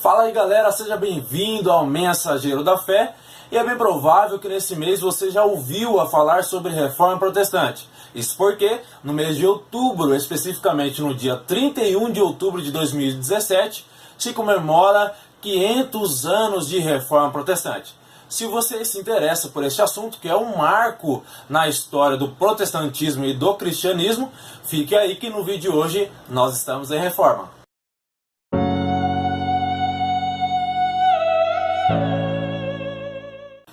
Fala aí galera, seja bem-vindo ao Mensageiro da Fé. E é bem provável que nesse mês você já ouviu a falar sobre Reforma Protestante. Isso porque no mês de outubro, especificamente no dia 31 de outubro de 2017, se comemora 500 anos de Reforma Protestante. Se você se interessa por este assunto, que é um marco na história do protestantismo e do cristianismo, fique aí que no vídeo de hoje nós estamos em reforma.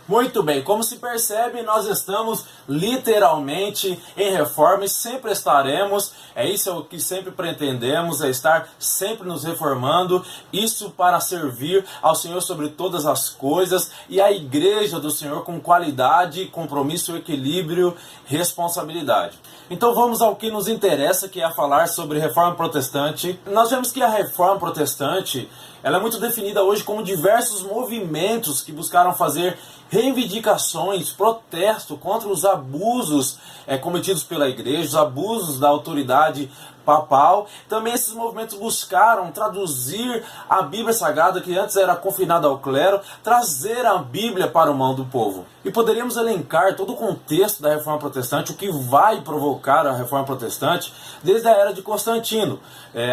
Muito bem, como se percebe, nós estamos literalmente em reforma e sempre estaremos. É isso que sempre pretendemos, é estar sempre nos reformando. Isso para servir ao Senhor sobre todas as coisas e a igreja do Senhor com qualidade, compromisso, equilíbrio, responsabilidade. Então vamos ao que nos interessa, que é falar sobre reforma protestante. Nós vemos que a reforma protestante ela é muito definida hoje como diversos movimentos que buscaram fazer reivindicações, protesto contra os abusos cometidos pela igreja, os abusos da autoridade papal. Também esses movimentos buscaram traduzir a Bíblia Sagrada, que antes era confinada ao clero, trazer a Bíblia para o mão do povo. E poderíamos elencar todo o contexto da Reforma Protestante, o que vai provocar a Reforma Protestante, desde a era de Constantino,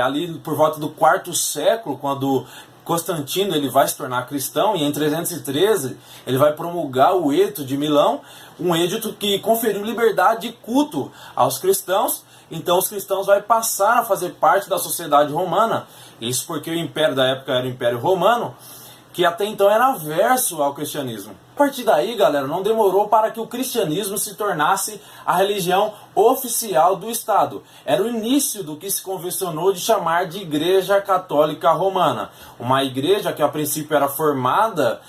ali por volta do quarto século, quando Constantino ele vai se tornar cristão, e em 313 ele vai promulgar o Edito de Milão, um edito que conferiu liberdade de culto aos cristãos. Então os cristãos vão passar a fazer parte da sociedade romana. Isso porque o império da época era o Império Romano, que até então era averso ao cristianismo. A partir daí, galera, não demorou para que o cristianismo se tornasse a religião oficial do Estado. Era o início do que se convencionou de chamar de Igreja Católica Romana. Uma igreja que a princípio era formada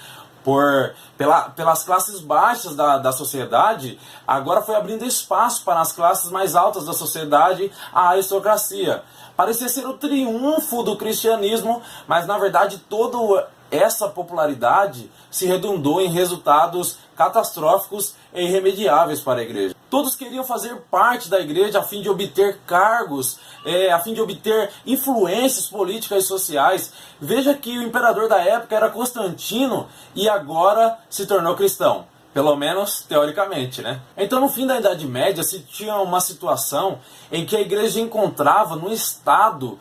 pelas classes baixas da sociedade, agora foi abrindo espaço para as classes mais altas da sociedade, a aristocracia. Parecia ser o triunfo do cristianismo, mas na verdade toda essa popularidade se redundou em resultados catastróficos e irremediáveis para a igreja. Todos queriam fazer parte da igreja a fim de obter cargos, a fim de obter influências políticas e sociais. Veja que o imperador da época era Constantino e agora se tornou cristão. Pelo menos teoricamente, né? Então, no fim da Idade Média, se tinha uma situação em que a igreja encontrava num estado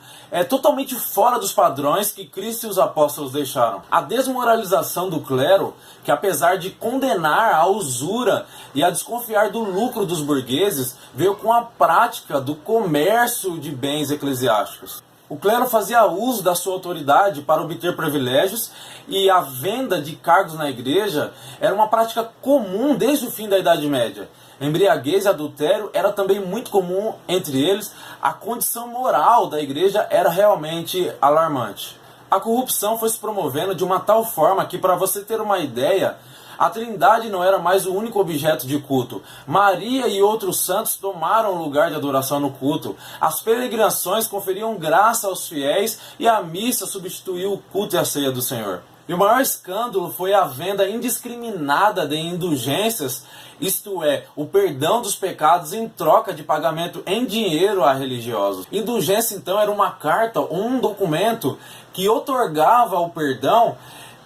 totalmente fora dos padrões que Cristo e os apóstolos deixaram. A desmoralização do clero, que apesar de condenar a usura e a desconfiar do lucro dos burgueses, veio com a prática do comércio de bens eclesiásticos. O clero fazia uso da sua autoridade para obter privilégios e a venda de cargos na igreja era uma prática comum desde o fim da Idade Média. Embriaguez e adultério era também muito comum entre eles. A condição moral da igreja era realmente alarmante. A corrupção foi se promovendo de uma tal forma que, para você ter uma ideia, a Trindade não era mais o único objeto de culto. Maria e outros santos tomaram o lugar de adoração no culto. As peregrinações conferiam graça aos fiéis e a missa substituiu o culto e a ceia do Senhor. E o maior escândalo foi a venda indiscriminada de indulgências, isto é, o perdão dos pecados em troca de pagamento em dinheiro a religiosos. Indulgência, então, era uma carta ou um documento que outorgava o perdão.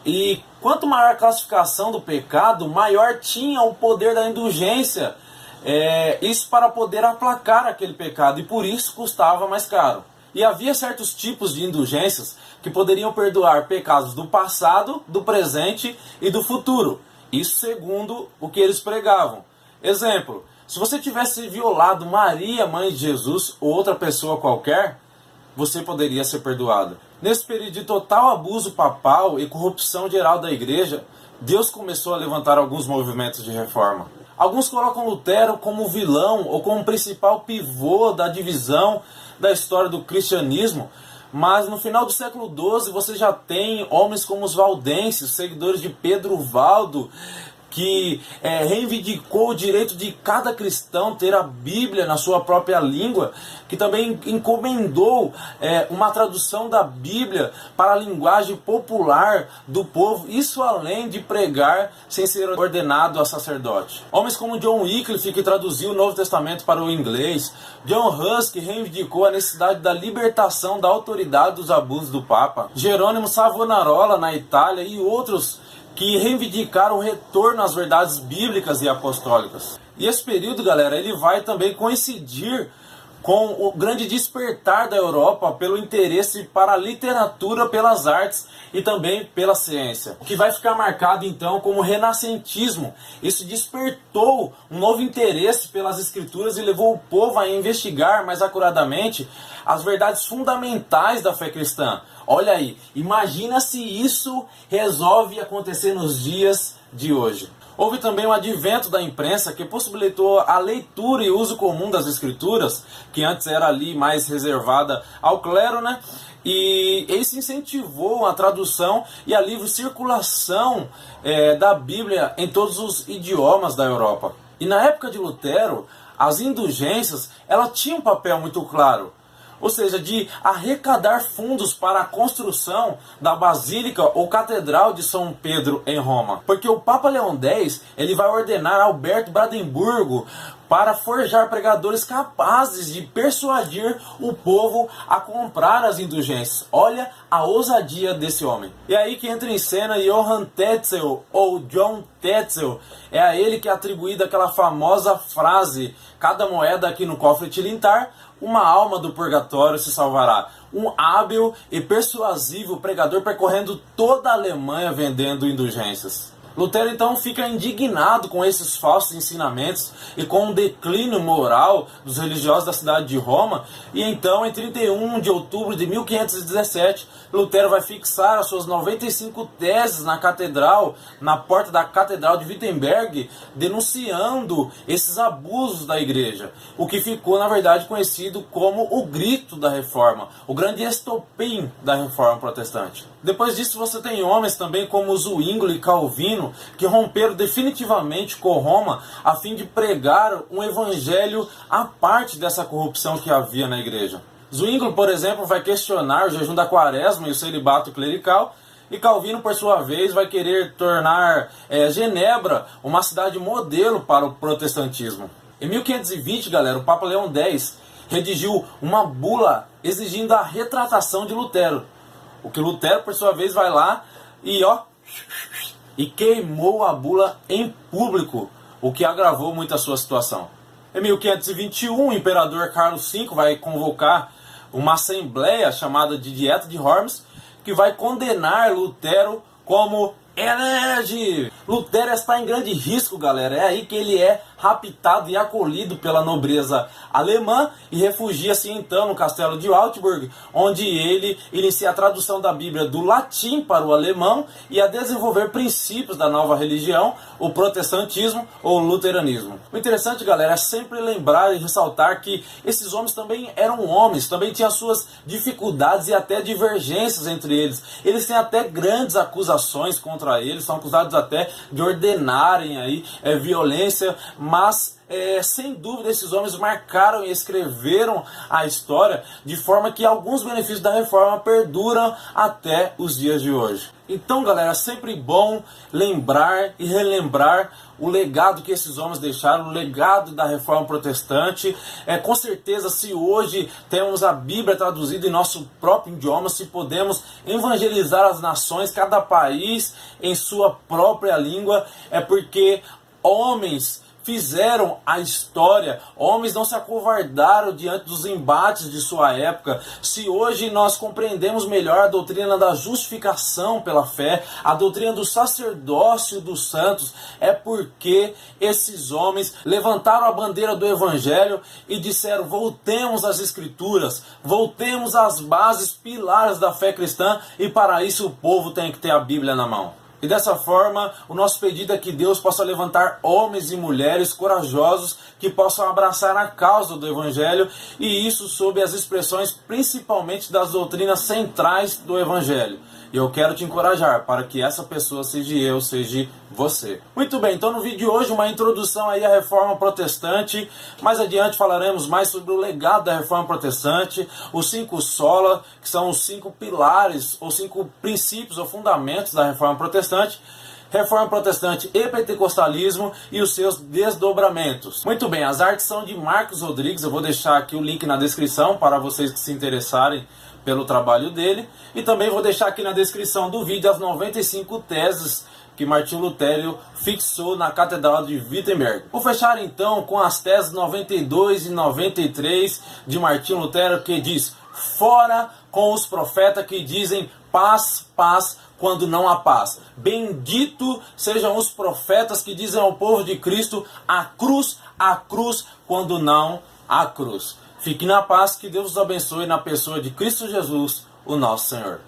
E quanto maior a classificação do pecado, maior tinha o poder da indulgência. Isso para poder aplacar aquele pecado, e por isso custava mais caro. E havia certos tipos de indulgências que poderiam perdoar pecados do passado, do presente e do futuro. Isso segundo o que eles pregavam. Exemplo, se você tivesse violado Maria, mãe de Jesus, ou outra pessoa qualquer, você poderia ser perdoado. Nesse período de total abuso papal e corrupção geral da igreja, Deus começou a levantar alguns movimentos de reforma. Alguns colocam Lutero como vilão ou como principal pivô da divisão da história do cristianismo, mas no final do século XII você já tem homens como os valdenses, seguidores de Pedro Valdo, que reivindicou o direito de cada cristão ter a Bíblia na sua própria língua, que também encomendou uma tradução da Bíblia para a linguagem popular do povo, isso além de pregar sem ser ordenado a sacerdote. Homens como John Wycliffe, que traduziu o Novo Testamento para o inglês, John Hus, que reivindicou a necessidade da libertação da autoridade dos abusos do Papa, Jerônimo Savonarola na Itália e outros que reivindicaram o retorno às verdades bíblicas e apostólicas. E esse período, galera, ele vai também coincidir com o grande despertar da Europa pelo interesse para a literatura, pelas artes e também pela ciência. O que vai ficar marcado então como renascentismo. Isso despertou um novo interesse pelas escrituras e levou o povo a investigar mais acuradamente as verdades fundamentais da fé cristã. Olha aí, imagina se isso resolve acontecer nos dias de hoje. Houve também o advento da imprensa, que possibilitou a leitura e uso comum das escrituras, que antes era ali mais reservada ao clero, né? E isso incentivou a tradução e a livre circulação da Bíblia em todos os idiomas da Europa. E na época de Lutero, as indulgências, ela tinham um papel muito claro. Ou seja, de arrecadar fundos para a construção da Basílica ou Catedral de São Pedro em Roma. Porque o Papa Leão X, ele vai ordenar Alberto Brandemburgo para forjar pregadores capazes de persuadir o povo a comprar as indulgências. Olha a ousadia desse homem. E aí que entra em cena Johann Tetzel, ou John Tetzel. É a ele que é atribuída aquela famosa frase: cada moeda aqui no cofre tilintar, uma alma do purgatório se salvará. Um hábil e persuasivo pregador percorrendo toda a Alemanha vendendo indulgências. Lutero então fica indignado com esses falsos ensinamentos e com o declínio moral dos religiosos da cidade de Roma, e então em 31 de outubro de 1517, Lutero vai fixar as suas 95 teses na catedral, na porta da Catedral de Wittenberg, denunciando esses abusos da igreja, o que ficou na verdade conhecido como o grito da reforma, o grande estopim da reforma protestante. Depois disso você tem homens também como Zwinglio e Calvino, que romperam definitivamente com Roma a fim de pregar um evangelho à parte dessa corrupção que havia na igreja. Zwinglio, por exemplo, vai questionar o jejum da quaresma e o celibato clerical, e Calvino, por sua vez, vai querer tornar Genebra uma cidade modelo para o protestantismo. Em 1520, galera, o Papa Leão X redigiu uma bula exigindo a retratação de Lutero. O que Lutero, por sua vez, vai lá e queimou a bula em público, o que agravou muito a sua situação. Em 1521, o imperador Carlos V vai convocar uma assembleia chamada de Dieta de Worms, que vai condenar Lutero como herege. Lutero está em grande risco, galera. É aí que ele é raptado e acolhido pela nobreza alemã e refugia-se então no castelo de Wartburg, onde ele inicia a tradução da Bíblia do latim para o alemão e a desenvolver princípios da nova religião, o protestantismo ou o luteranismo. O interessante, galera, é sempre lembrar e ressaltar que esses homens também eram homens, também tinham suas dificuldades e até divergências entre eles. Eles têm até grandes acusações contra eles, são acusados até de ordenarem aí violência, mas sem dúvida esses homens marcaram e escreveram a história de forma que alguns benefícios da reforma perduram até os dias de hoje. Então, galera, é sempre bom lembrar e relembrar o legado que esses homens deixaram, o legado da reforma protestante. Com certeza, se hoje temos a Bíblia traduzida em nosso próprio idioma, se podemos evangelizar as nações, cada país em sua própria língua, é porque homens fizeram a história, homens não se acovardaram diante dos embates de sua época. Se hoje nós compreendemos melhor a doutrina da justificação pela fé, a doutrina do sacerdócio dos santos, é porque esses homens levantaram a bandeira do evangelho e disseram: voltemos às escrituras, voltemos às bases, pilares da fé cristã, e para isso o povo tem que ter a Bíblia na mão. E dessa forma, o nosso pedido é que Deus possa levantar homens e mulheres corajosos que possam abraçar a causa do Evangelho, e isso sob as expressões principalmente das doutrinas centrais do Evangelho, E eu quero te encorajar para que essa pessoa seja eu, seja você. Muito bem, então no vídeo de hoje uma introdução aí à Reforma Protestante. Mais adiante falaremos mais sobre o legado da Reforma Protestante, os 5 sola, que são os 5 pilares, ou 5 princípios ou fundamentos da Reforma Protestante. Reforma Protestante e Pentecostalismo e os seus desdobramentos. Muito bem, as artes são de Marcos Rodrigues, eu vou deixar aqui o link na descrição para vocês que se interessarem pelo trabalho dele. E também vou deixar aqui na descrição do vídeo as 95 teses que Martinho Lutero fixou na Catedral de Wittenberg. Vou fechar então com as teses 92 e 93 de Martinho Lutero, que diz: fora com os profetas que dizem paz, paz, quando não há paz. Bendito sejam os profetas que dizem ao povo de Cristo a cruz, quando não há cruz. Fique na paz, que Deus os abençoe na pessoa de Cristo Jesus, o nosso Senhor.